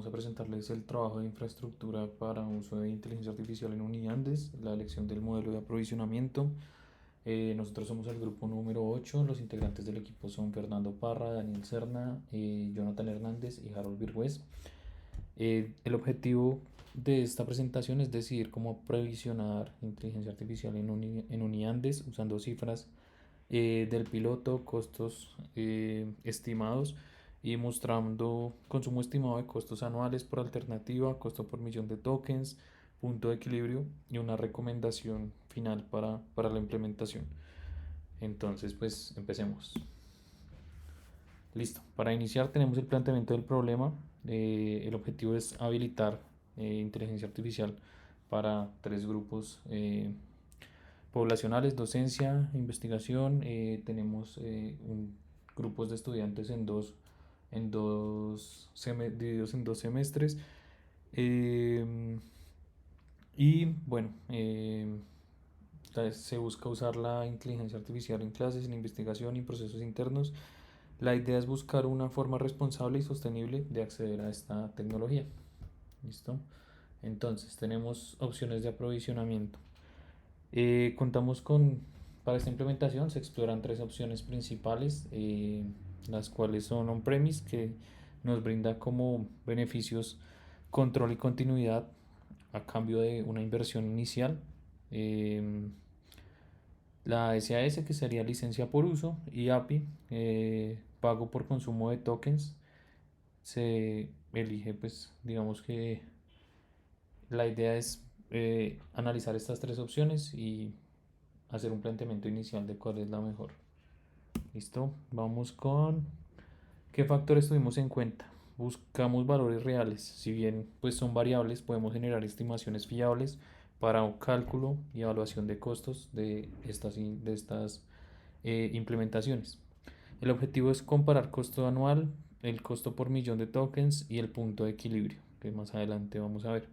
vamos a presentarles el trabajo de infraestructura para uso de inteligencia artificial en Uniandes, la elección del modelo de aprovisionamiento. Nosotros somos el grupo número 8. Los integrantes del equipo son Fernando Parra, Daniel Serna, Jonathan Hernández y Harold Virgüez. El objetivo de esta presentación es decidir cómo previsionar inteligencia artificial en Uniandes usando cifras del piloto, costos estimados y mostrando consumo estimado de costos anuales por alternativa, costo por millón de tokens, punto de equilibrio y una recomendación final para la implementación. Entonces, pues empecemos. Listo. Para iniciar tenemos el planteamiento del problema. El objetivo es habilitar inteligencia artificial para tres grupos poblacionales: docencia, investigación. Tenemos grupos de estudiantes divididos en dos semestres. Eh, y bueno, se busca usar la inteligencia artificial en clases, en investigación y procesos internos. La idea es buscar una forma responsable y sostenible de acceder a esta tecnología. ¿Listo? Entonces, tenemos opciones de aprovisionamiento. Contamos con, para esta implementación se exploran tres opciones principales, las cuales son on-premise, que nos brinda como beneficios control y continuidad a cambio de una inversión inicial. em, la SAS, que sería licencia por uso, y API, pago por consumo de tokens. Se elige, pues, digamos que la idea es analizar estas tres opciones y hacer un planteamiento inicial de cuál es la mejor. Listo, vamos con qué factores tuvimos en cuenta. Buscamos valores reales. Si bien pues son variables, podemos generar estimaciones fiables para un cálculo y evaluación de costos de estas implementaciones. El objetivo es comparar costo anual, el costo por millón de tokens y el punto de equilibrio, que más adelante vamos a ver.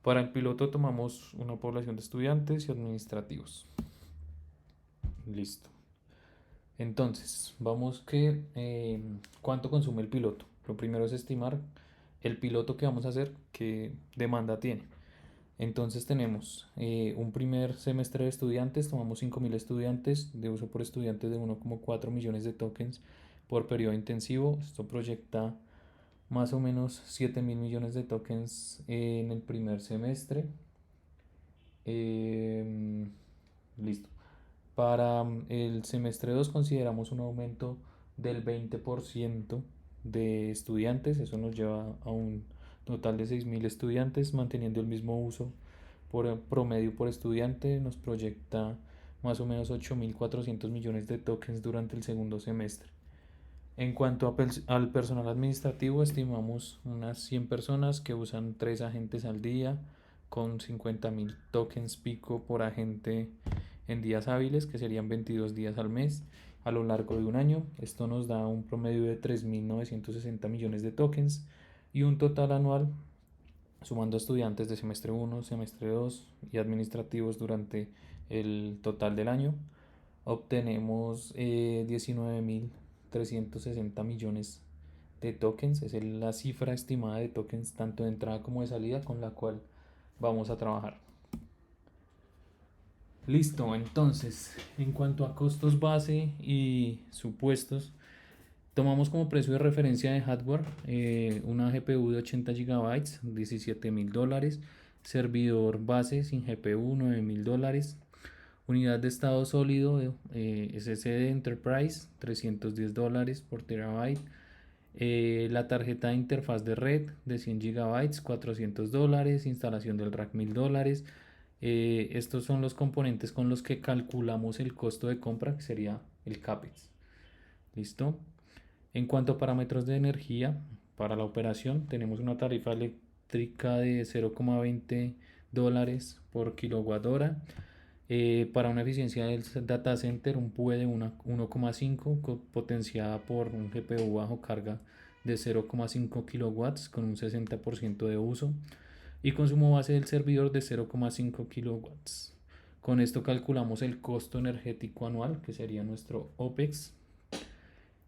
Para el piloto tomamos una población de estudiantes y administrativos. Listo. Entonces, vamos que cuánto consume el piloto. Lo primero es estimar el piloto que vamos a hacer, qué demanda tiene. Entonces tenemos un primer semestre de estudiantes, tomamos 5.000 estudiantes de uso por estudiante de 1,4 millones de tokens por periodo intensivo. Esto proyecta más o menos 7.000 millones de tokens en el primer semestre. Listo. Para el semestre 2 consideramos un aumento del 20% de estudiantes. Eso nos lleva a un total de 6.000 estudiantes, manteniendo el mismo uso por promedio por estudiante. Nos proyecta más o menos 8.400 millones de tokens durante el segundo semestre. En cuanto al personal administrativo, estimamos unas 100 personas que usan 3 agentes al día, con 50.000 tokens pico por agente en días hábiles, que serían 22 días al mes a lo largo de un año. Esto nos da un promedio de 3.960 millones de tokens y un total anual, sumando estudiantes de semestre 1, semestre 2 y administrativos durante el total del año, obtenemos 19.360 millones de tokens. Es la cifra estimada de tokens tanto de entrada como de salida con la cual vamos a trabajar. Listo, entonces, en cuanto a costos base y supuestos, tomamos como precio de referencia de hardware una GPU de 80 GB, $17.000, servidor base sin GPU, $9.000, unidad de estado sólido SSD Enterprise, $310 por terabyte. La tarjeta de interfaz de red de 100 GB, $400. Instalación del rack, $1.000. Estos son los componentes con los que calculamos el costo de compra, que sería el CAPEX. ¿Listo? En cuanto a parámetros de energía, para la operación tenemos una tarifa eléctrica de $0,20 por kilowatt hora. Para una eficiencia del data center, un PUE de 1,5 potenciada por un GPU bajo carga de 0,5 kilowatts con un 60% de uso y consumo base del servidor de 0,5 kilowatts. Con esto calculamos el costo energético anual, que sería nuestro OPEX.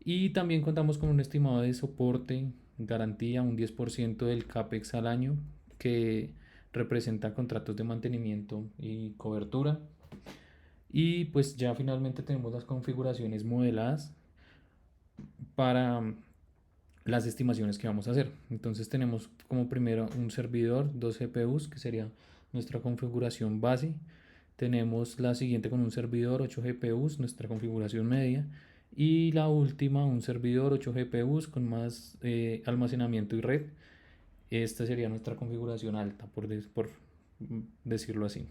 Y también contamos con un estimado de soporte garantía, un 10% del CAPEX al año, que representa contratos de mantenimiento y cobertura. Y pues ya finalmente tenemos las configuraciones modeladas para las estimaciones que vamos a hacer. Entonces tenemos como primero un servidor, dos GPUs, que sería nuestra configuración base. Tenemos la siguiente con un servidor, 8 GPUs, nuestra configuración media. Y la última, un servidor, 8 GPUs con más almacenamiento y red. Esta sería nuestra configuración alta, por decirlo así.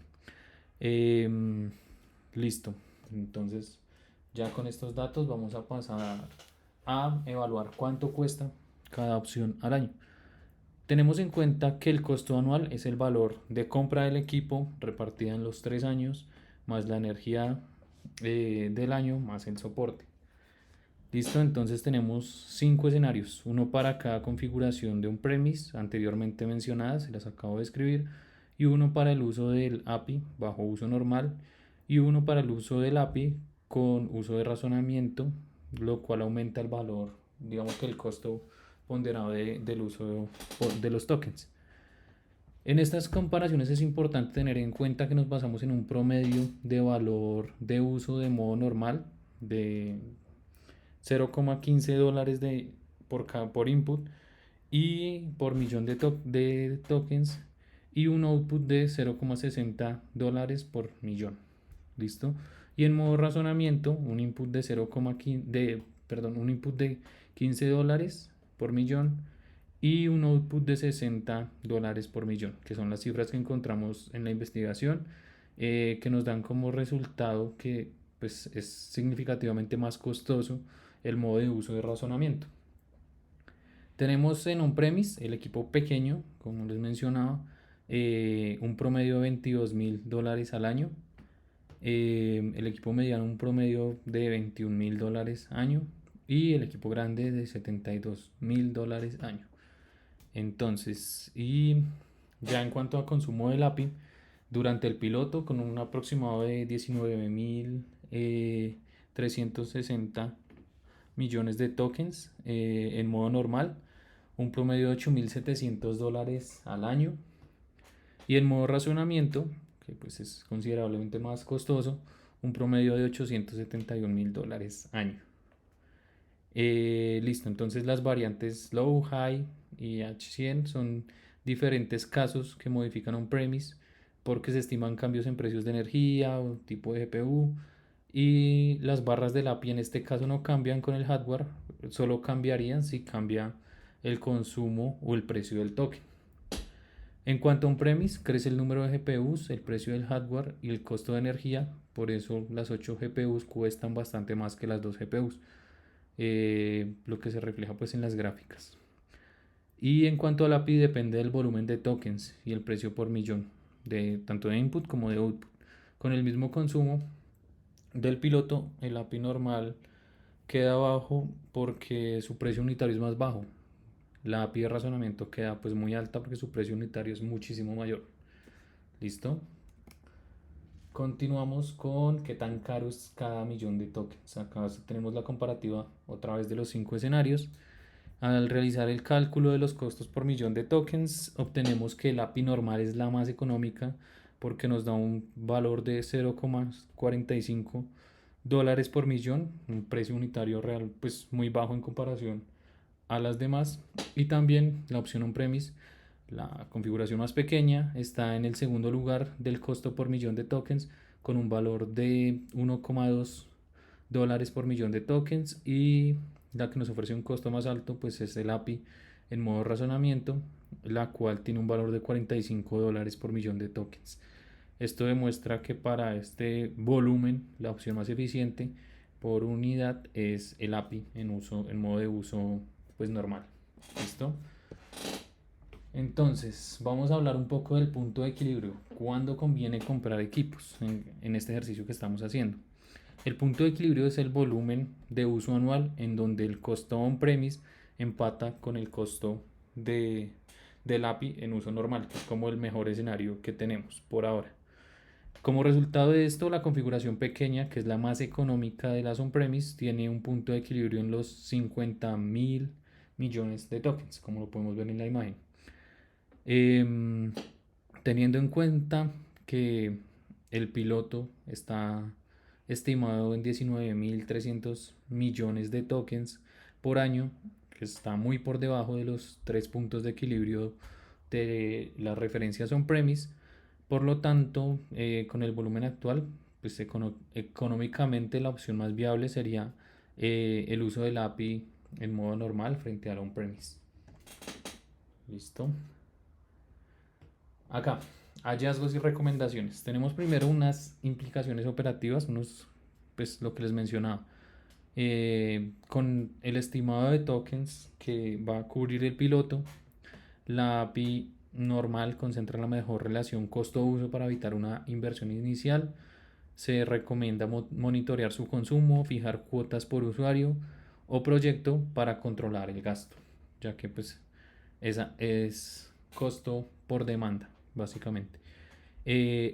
Em, Listo. Entonces, ya con estos datos vamos a pasar a evaluar cuánto cuesta cada opción al año. Tenemos en cuenta que el costo anual es el valor de compra del equipo repartida en los 3 años, más la energía del año, más el soporte. Listo, entonces tenemos 5 escenarios, uno para cada configuración de un premise anteriormente mencionadas, se las acabo de escribir, y uno para el uso del API bajo uso normal, y uno para el uso del API con uso de razonamiento, lo cual aumenta el valor, digamos que el costo ponderado del uso de los tokens. En estas comparaciones es importante tener en cuenta que nos basamos en un promedio de valor de uso de modo normal de 0,15 dólares por input y por millón de tokens, y un output de 0,60 dólares por millón. ¿Listo? Y en modo razonamiento, un input de 0,15 un input de 15 dólares por millón y un output de 60 dólares por millón, que son las cifras que encontramos en la investigación, que nos dan como resultado que pues, es significativamente más costoso el modo de uso de razonamiento. Tenemos en on-premise el equipo pequeño, como les mencionaba, un promedio de 22.000 dólares al año. El equipo mediano un promedio de 21.000 dólares año. Y el equipo grande de 72.000 dólares año. Entonces, y ya en cuanto a consumo del API, durante el piloto con un aproximado de 19.360 millones de tokens en modo normal, un promedio de 8.700 dólares al año, y en modo razonamiento, que pues es considerablemente más costoso, un promedio de 871.000 dólares año. Listo, entonces las variantes low, high y H100 son diferentes casos que modifican on-premise porque se estiman cambios en precios de energía o tipo de GPU, y las barras del API en este caso no cambian con el hardware, solo cambiarían si cambia el consumo o el precio del token. En cuanto a on-premise, crece el número de GPUs, el precio del hardware y el costo de energía, por eso las 8 GPUs cuestan bastante más que las 2 GPUs. Lo que se refleja pues en las gráficas. Y en cuanto al API, depende del volumen de tokens y el precio por millón, tanto de input como de output. Con el mismo consumo del piloto, el API normal queda bajo porque su precio unitario es más bajo. La API de razonamiento queda pues muy alta porque su precio unitario es muchísimo mayor. ¿Listo? Continuamos con qué tan caro es cada millón de tokens. Acá tenemos la comparativa otra vez de los 5 escenarios. Al realizar el cálculo de los costos por millón de tokens, obtenemos que el API normal es la más económica porque nos da un valor de 0,45 dólares por millón, un precio unitario real pues muy bajo en comparación a las demás. Y también la opción on-premise, la configuración más pequeña, está en el segundo lugar del costo por millón de tokens con un valor de 1,2 dólares por millón de tokens, y la que nos ofrece un costo más alto pues es el API en modo razonamiento, la cual tiene un valor de 45 dólares por millón de tokens. Esto demuestra que para este volumen la opción más eficiente por unidad es el API en modo de uso pues normal. ¿Listo? Entonces, vamos a hablar un poco del punto de equilibrio. ¿Cuándo conviene comprar equipos en este ejercicio que estamos haciendo? El punto de equilibrio es el volumen de uso anual en donde el costo on-premise empata con el costo del API en uso normal, que es como el mejor escenario que tenemos por ahora. Como resultado de esto, la configuración pequeña, que es la más económica de las on-premise, tiene un punto de equilibrio en los millones de tokens, como lo podemos ver en la imagen. Em, Teniendo en cuenta que el piloto está estimado en 19.300 millones de tokens por año, que está muy por debajo de los 3 puntos de equilibrio de las referencias on-premise. Por lo tanto, con el volumen actual, pues económicamente la opción más viable sería el uso del API en modo normal frente al on-premise. Listo. Acá, hallazgos y recomendaciones. Tenemos primero unas implicaciones operativas, pues lo que les mencionaba. Con el estimado de tokens que va a cubrir el piloto, la API normal concentra la mejor relación costo-uso para evitar una inversión inicial. Se recomienda monitorear su consumo, fijar cuotas por usuario o proyecto para controlar el gasto, ya que pues esa es costo por demanda, básicamente.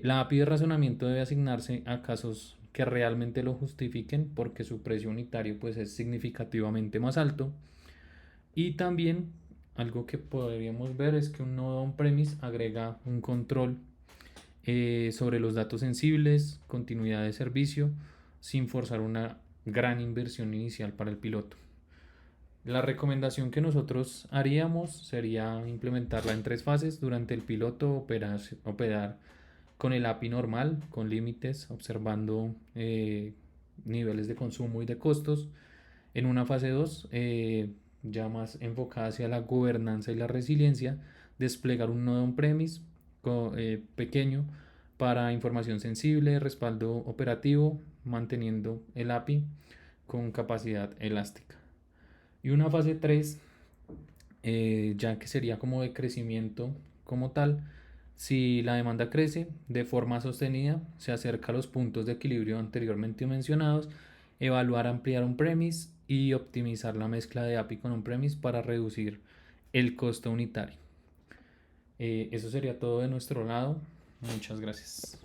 La API de razonamiento debe asignarse a casos que realmente lo justifiquen porque su precio unitario pues es significativamente más alto. Y también algo que podríamos ver es que un nodo on-premise agrega un control sobre los datos sensibles, continuidad de servicio, sin forzar una gran inversión inicial para el piloto. La recomendación que nosotros haríamos sería implementarla en 3 fases. Durante el piloto, operar con el API normal, con límites, observando niveles de consumo y de costos. En una fase 2, ya más enfocada hacia la gobernanza y la resiliencia, desplegar un nodo on-premise pequeño para información sensible, respaldo operativo, manteniendo el API con capacidad elástica. Y una fase 3, ya que sería como de crecimiento como tal. Si la demanda crece de forma sostenida, se acerca a los puntos de equilibrio anteriormente mencionados, evaluar ampliar on-premise y optimizar la mezcla de API con on-premise para reducir el costo unitario. Eso sería todo de nuestro lado. Muchas gracias.